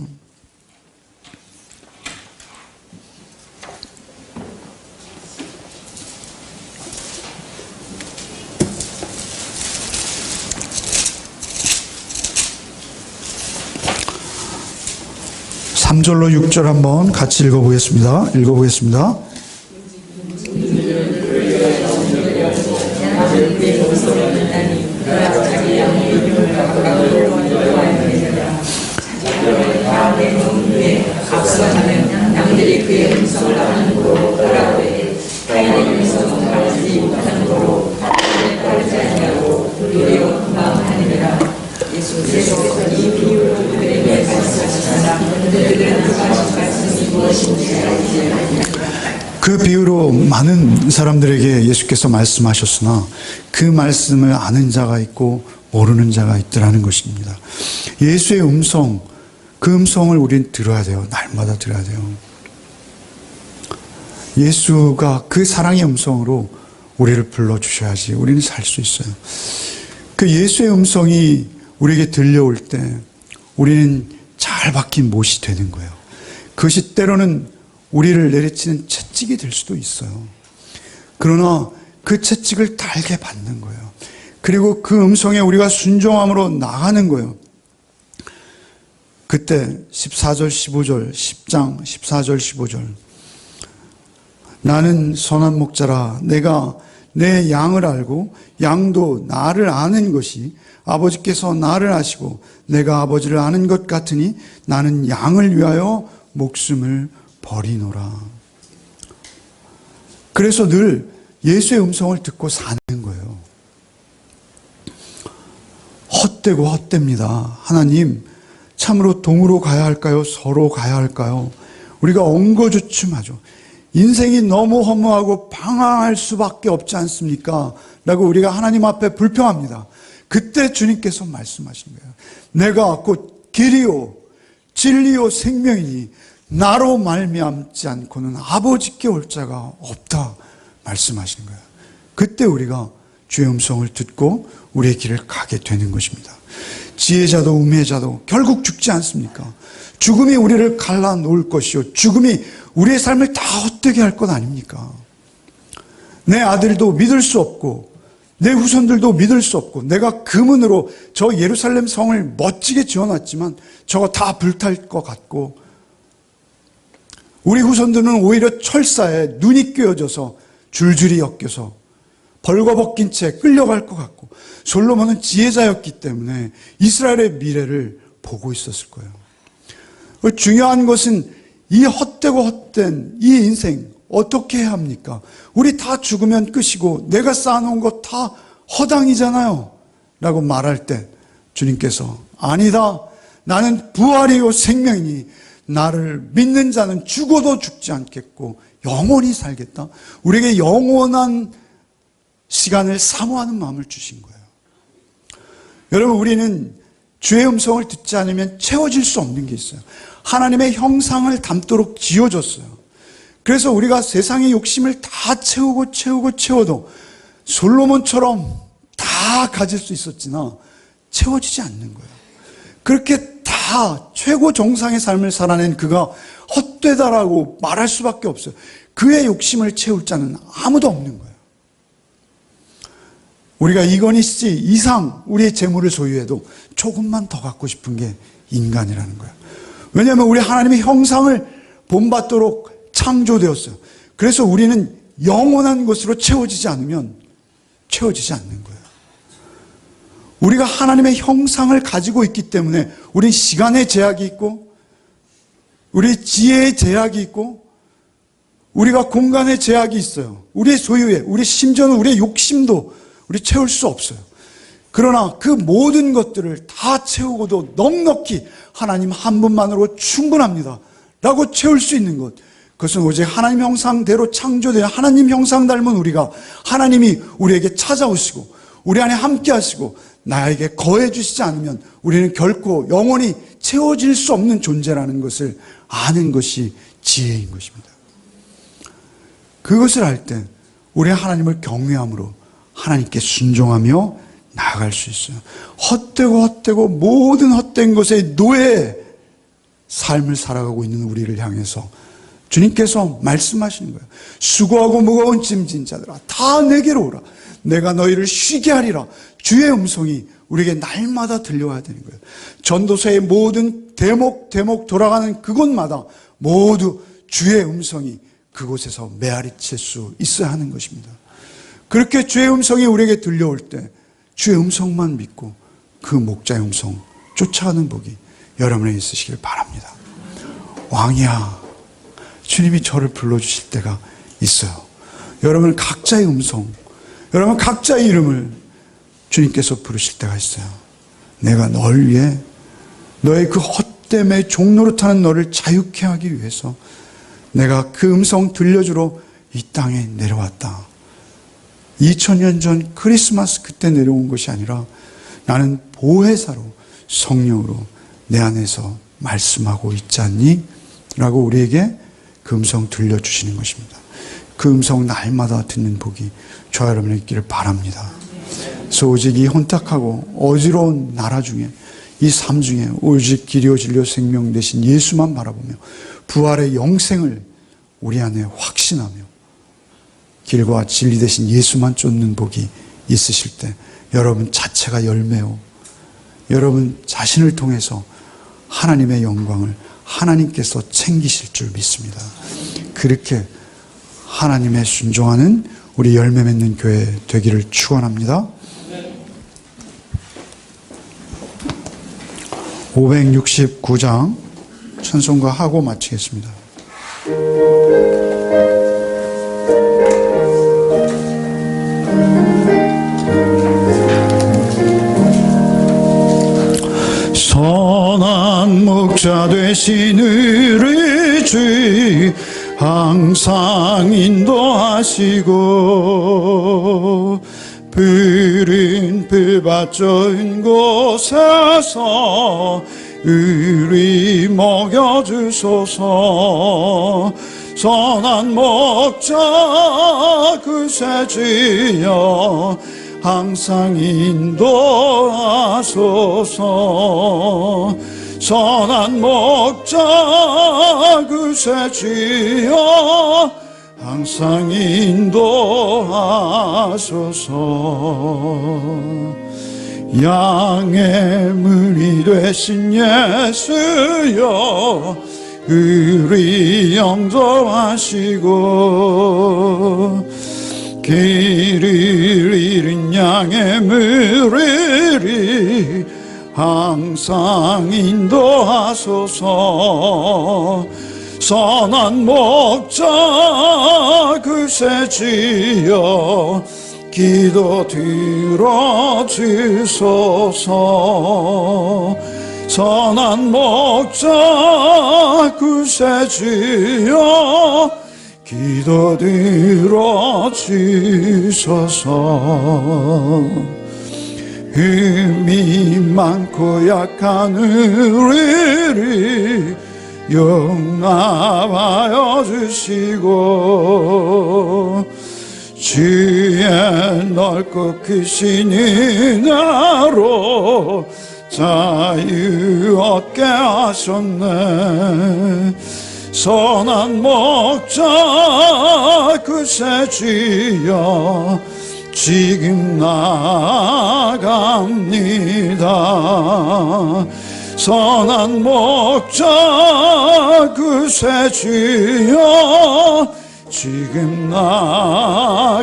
삼절로 6절 한번 같이 읽어보겠습니다. 남들이 그의 음성을 아는고 따라오되 타인의 음성을 알지 못하는 거로 따르지 아니하고 도리어 마음 하느니라. 예수께서 이 비유로 그들에게 말씀하시나 그들은 그 말씀이 무엇인지 알지 아니하니라. 그 비유로 많은 사람들에게 예수께서 말씀하셨으나 그 말씀을 아는 자가 있고 모르는 자가 있더라는 것입니다. 예수의 음성, 그 음성을 우리는 들어야 돼요. 날마다 들어야 돼요. 예수가 그 사랑의 음성으로 우리를 불러주셔야지 우리는 살 수 있어요. 그 예수의 음성이 우리에게 들려올 때 우리는 잘 박힌 못이 되는 거예요. 그것이 때로는 우리를 내리치는 채찍이 될 수도 있어요. 그러나 그 채찍을 달게 받는 거예요. 그리고 그 음성에 우리가 순종함으로 나가는 거예요. 그때 14절 15절 10장 14절 15절 나는 선한 목자라 내가 내 양을 알고 양도 나를 아는 것이 아버지께서 나를 아시고 내가 아버지를 아는 것 같으니 나는 양을 위하여 목숨을 버리노라. 그래서 늘 예수의 음성을 듣고 사는 거예요. 헛되고 헛됩니다. 하나님, 참으로 동으로 가야 할까요? 서로 가야 할까요? 우리가 엉거주춤하죠. 인생이 너무 허무하고 방황할 수밖에 없지 않습니까? 라고 우리가 하나님 앞에 불평합니다. 그때 주님께서 말씀하신 거예요. 내가 곧 길이요 진리요 생명이니 나로 말미암지 않고는 아버지께 올 자가 없다 말씀하신 거예요. 그때 우리가 주의 음성을 듣고 우리의 길을 가게 되는 것입니다. 지혜자도 우매자도 결국 죽지 않습니까? 죽음이 우리를 갈라놓을 것이요 죽음이 우리의 삶을 다 헛되게 할 것 아닙니까? 내 아들도 믿을 수 없고 내 후손들도 믿을 수 없고 내가 금은으로 저 예루살렘 성을 멋지게 지어놨지만 저거 다 불탈 것 같고 우리 후손들은 오히려 철사에 눈이 꿰어져서 줄줄이 엮여서 벌거벗긴 채 끌려갈 것 같고 솔로몬은 지혜자였기 때문에 이스라엘의 미래를 보고 있었을 거예요. 중요한 것은 이 헛되고 헛된 이 인생 어떻게 해야 합니까? 우리 다 죽으면 끝이고 내가 쌓아놓은 거 다 허당이잖아요 라고 말할 때 주님께서 아니다, 나는 부활이요 생명이니 나를 믿는 자는 죽어도 죽지 않겠고 영원히 살겠다. 우리에게 영원한 시간을 사모하는 마음을 주신 거예요. 여러분, 우리는 주의 음성을 듣지 않으면 채워질 수 없는 게 있어요. 하나님의 형상을 담도록 지어줬어요. 그래서 우리가 세상의 욕심을 다 채워도 솔로몬처럼 다 가질 수 있었지나 채워지지 않는 거예요. 그렇게 다 최고 정상의 삶을 살아낸 그가 헛되다라고 말할 수밖에 없어요. 그의 욕심을 채울 자는 아무도 없는 거예요. 우리가 이건희 씨 이상 우리의 재물을 소유해도 조금만 더 갖고 싶은 게 인간이라는 거예요. 왜냐하면 우리 하나님의 형상을 본받도록 창조되었어요. 그래서 우리는 영원한 것으로 채워지지 않으면 채워지지 않는 거예요. 우리가 하나님의 형상을 가지고 있기 때문에 우리 시간의 제약이 있고 우리 지혜의 제약이 있고 우리가 공간의 제약이 있어요. 우리의 소유에, 우리 심지어는 우리의 욕심도 우리 채울 수 없어요. 그러나 그 모든 것들을 다 채우고도 넉넉히 하나님 한 분만으로 충분합니다 라고 채울 수 있는 것, 그것은 오직 하나님 형상대로 창조된 하나님 형상 닮은 우리가 하나님이 우리에게 찾아오시고 우리 안에 함께 하시고 나에게 거해 주시지 않으면 우리는 결코 영원히 채워질 수 없는 존재라는 것을 아는 것이 지혜인 것입니다. 그것을 알 때 우리 하나님을 경외함으로 하나님께 순종하며 나아갈 수 있어요. 헛되고 모든 헛된 것에 노예의 삶을 살아가고 있는 우리를 향해서 주님께서 말씀하시는 거예요. 수고하고 무거운 짐진 자들아 다 내게로 오라. 내가 너희를 쉬게 하리라. 주의 음성이 우리에게 날마다 들려와야 되는 거예요. 전도서의 모든 대목 돌아가는 그곳마다 모두 주의 음성이 그곳에서 메아리칠 수 있어야 하는 것입니다. 그렇게 주의 음성이 우리에게 들려올 때 주의 음성만 믿고 그 목자의 음성 쫓아가는 복이 여러분에게 있으시길 바랍니다. 왕이야, 주님이 저를 불러주실 때가 있어요. 여러분 각자의 음성, 여러분 각자의 이름을 주님께서 부르실 때가 있어요. 내가 널 위해 너의 그 헛됨의 종노릇하는 너를 자유케 하기 위해서 내가 그 음성 들려주러 이 땅에 내려왔다. 2000년 전 크리스마스 그때 내려온 것이 아니라 나는 보혜사로 성령으로 내 안에서 말씀하고 있지 않니? 라고 우리에게 그 음성 들려주시는 것입니다. 그 음성 날마다 듣는 복이 저와 여러분에게 있기를 바랍니다. 그래서 오직 이 혼탁하고 어지러운 나라 중에 이 삶 중에 오직 길이요 진리요 생명 되신 예수만 바라보며 부활의 영생을 우리 안에 확신하며 길과 진리 되신 예수만 쫓는 복이 있으실 때 여러분 자체가 열매요. 여러분 자신을 통해서 하나님의 영광을 하나님께서 챙기실 줄 믿습니다. 그렇게 하나님의 순종하는 우리 열매 맺는 교회 되기를 축원합니다. 569장 찬송가 하고 마치겠습니다. 선한 목자 되신 우리 주 항상 인도하시고 푸른 풀밭 좋은 곳에서 우리 먹여주소서. 선한 목자 구세주여 항상 인도하소서. 선한 목자 구세주여 항상 인도하소서. 양의 문이 되신 예수여 우리 영접하시고 길을 잃은 양의 무리를 항상 인도하소서. 선한 목자 구세주여 기도 들어주소서. 선한 목자 구세주여 기도 들어주소서. 힘이 많고 약한 우리를 용납하여 주시고 주의 넓고 크신 은혜로 자유 얻게 하셨네. 선한 목자 구세주여 지금 나아갑니다. 선한 목자 구세주여 지금 나아갑니다.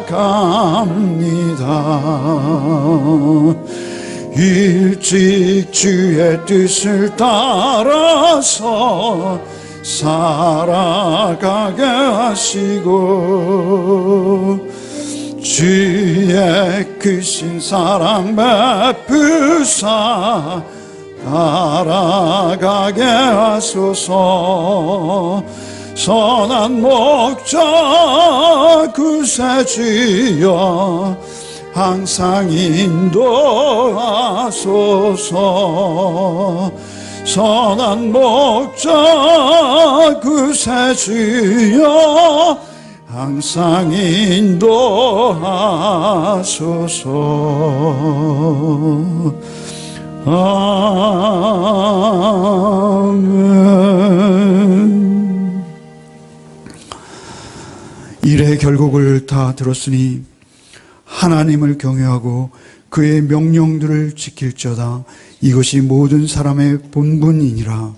일찍 주의 뜻을 따라서 살아가게 하시고 주의 크신 사랑 베푸사 따라가게 하소서. 선한 목자 구세주여 항상 인도하소서. 선한 목자 구세주여 항상 인도하소서. 아멘. 일의 결국을 다 들었으니 하나님을 경외하고 그의 명령들을 지킬지어다. 이것이 모든 사람의 본분이니라.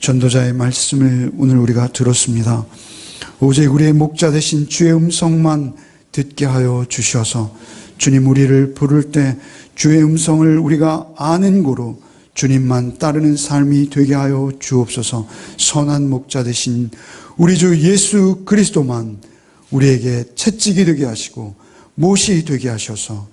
전도자의 말씀을 오늘 우리가 들었습니다. 오직 우리의 목자 되신 주의 음성만 듣게 하여 주셔서 주님 우리를 부를 때 주의 음성을 우리가 아는 고로 주님만 따르는 삶이 되게 하여 주옵소서. 선한 목자 되신 우리 주 예수 그리스도만 우리에게 채찍이 되게 하시고 못이 되게 하셔서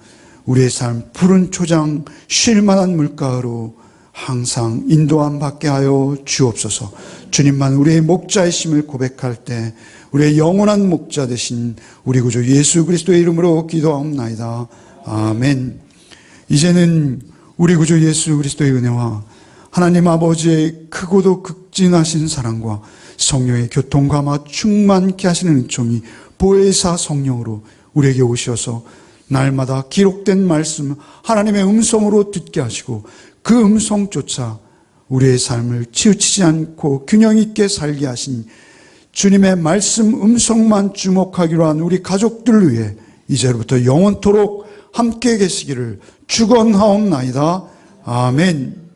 우리의 삶 푸른 초장 쉴 만한 물가로 항상 인도함 받게 하여 주옵소서. 주님만 우리의 목자이심을 고백할 때 우리의 영원한 목자 되신 우리 구주 예수 그리스도의 이름으로 기도하옵나이다. 아멘. 이제는 우리 구주 예수 그리스도의 은혜와 하나님 아버지의 크고도 극진하신 사랑과 성령의 교통감화 충만케 하시는 은총이 보혜사 성령으로 우리에게 오셔서 날마다 기록된 말씀 하나님의 음성으로 듣게 하시고 그 음성조차 우리의 삶을 치우치지 않고 균형 있게 살게 하신 주님의 말씀 음성만 주목하기로 한 우리 가족들을 위해 이제부터 영원토록 함께 계시기를 축원하옵나이다. 아멘.